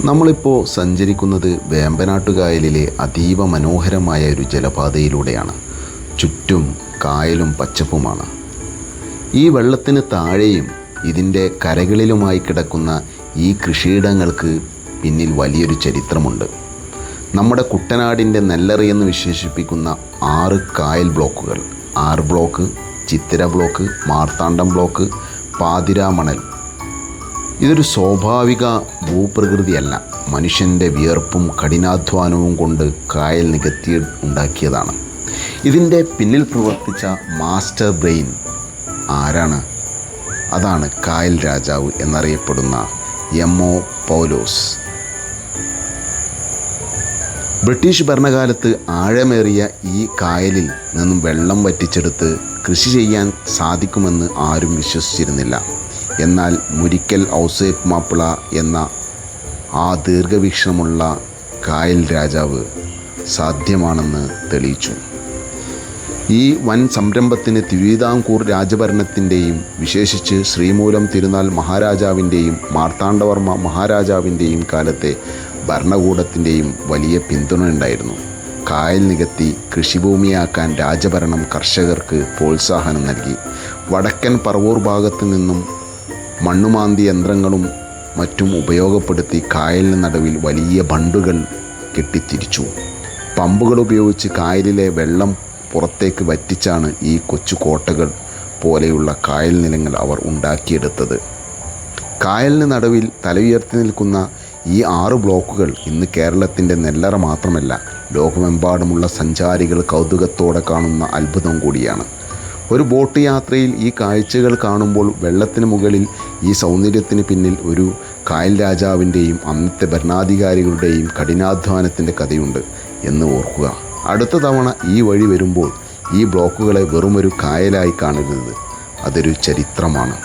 നമ്മളിപ്പോൾ സഞ്ചരിക്കുന്നത് വേമ്പനാട്ടുകായലിലെ അതീവ മനോഹരമായ ഒരു ജലപാതയിലൂടെയാണ്. ചുറ്റും കായലും പച്ചപ്പുമാണ്. ഈ വെള്ളത്തിന് താഴെയും ഇതിൻ്റെ കരകളിലുമായി കിടക്കുന്ന ഈ കൃഷിയിടങ്ങൾക്ക് പിന്നിൽ വലിയൊരു ചരിത്രമുണ്ട്. നമ്മുടെ കുട്ടനാടിൻ്റെ നെല്ലറി എന്ന് വിശേഷിപ്പിക്കുന്ന 6 കായൽ ബ്ലോക്കുകൾ, 6 ബ്ലോക്ക്, ചിത്തിര ബ്ലോക്ക്, മാർത്താണ്ഡം ബ്ലോക്ക്, പാതിരാമണൽ. ഇതൊരു സ്വാഭാവിക ഭൂപ്രകൃതിയല്ല. മനുഷ്യൻ്റെ വിയർപ്പും കഠിനാധ്വാനവും കൊണ്ട് കായൽ നികത്തി ഉണ്ടാക്കിയതാണ്. ഇതിൻ്റെ പിന്നിൽ പ്രവർത്തിച്ച മാസ്റ്റർ ബ്രെയിൻ ആരാണ്? അതാണ് കായൽ രാജാവ് എന്നറിയപ്പെടുന്ന എം.ഒ. പൗലോസ്. ബ്രിട്ടീഷ് ഭരണകാലത്ത് ആഴമേറിയ ഈ കായലിൽ നിന്നും വെള്ളം വറ്റിച്ചെടുത്ത് കൃഷി ചെയ്യാൻ സാധിക്കുമെന്ന് ആരും വിശ്വസിച്ചിരുന്നില്ല. എന്നാൽ മുരിക്കൽ ഔസേപ്പ് മാപ്പിള എന്ന ആ ദീർഘവീക്ഷണമുള്ള കായൽ രാജാവ് സാധ്യമാണെന്ന് തെളിയിച്ചു. ഈ വൻ സംരംഭത്തിന് തിരുവിതാംകൂർ രാജഭരണത്തിൻ്റെയും വിശേഷിച്ച് ശ്രീമൂലം തിരുനാൾ മഹാരാജാവിൻ്റെയും മാർത്താണ്ഡവർമ്മ മഹാരാജാവിൻ്റെയും കാലത്തെ ഭരണകൂടത്തിൻ്റെയും വലിയ പിന്തുണ ഉണ്ടായിരുന്നു. കായൽ നികത്തി കൃഷിഭൂമിയാക്കാൻ രാജഭരണം കർഷകർക്ക് പ്രോത്സാഹനം നൽകി. വടക്കൻ പറവൂർ ഭാഗത്തു നിന്നും മണ്ണുമാന്തി യന്ത്രങ്ങളും മറ്റും ഉപയോഗപ്പെടുത്തി കായലിന് നടുവിൽ വലിയ ബണ്ടുകൾ കെട്ടിത്തിരിച്ചു. പമ്പുകൾ ഉപയോഗിച്ച് കായലിലെ വെള്ളം പുറത്തേക്ക് വറ്റിച്ചാണ് ഈ കൊച്ചു കോട്ടകൾ പോലെയുള്ള കായൽ നിലങ്ങൾ അവർ ഉണ്ടാക്കിയെടുത്തത്. കായലിന് നടുവിൽ തലയുയർത്തി നിൽക്കുന്ന ഈ 6 ബ്ലോക്കുകൾ ഇന്ന് കേരളത്തിൻ്റെ നെല്ലറ മാത്രമല്ല, ലോകമെമ്പാടുമുള്ള സഞ്ചാരികൾ കൗതുകത്തോടെ കാണുന്ന അത്ഭുതം കൂടിയാണ്. ഒരു ബോട്ട് യാത്രയിൽ ഈ കാഴ്ചകൾ കാണുമ്പോൾ വെള്ളത്തിന് മുകളിൽ ഈ സൗന്ദര്യത്തിന് പിന്നിൽ ഒരു കായൽ രാജാവിൻ്റെയും അന്നത്തെ ഭരണാധികാരികളുടെയും കഠിനാധ്വാനത്തിൻ്റെ കഥയുണ്ട് എന്ന് ഓർക്കുക. അടുത്ത തവണ ഈ വഴി വരുമ്പോൾ ഈ ബ്ലോക്കുകളെ വെറുമൊരു കായലായി കാണരുത്, അതൊരു ചരിത്രമാണ്.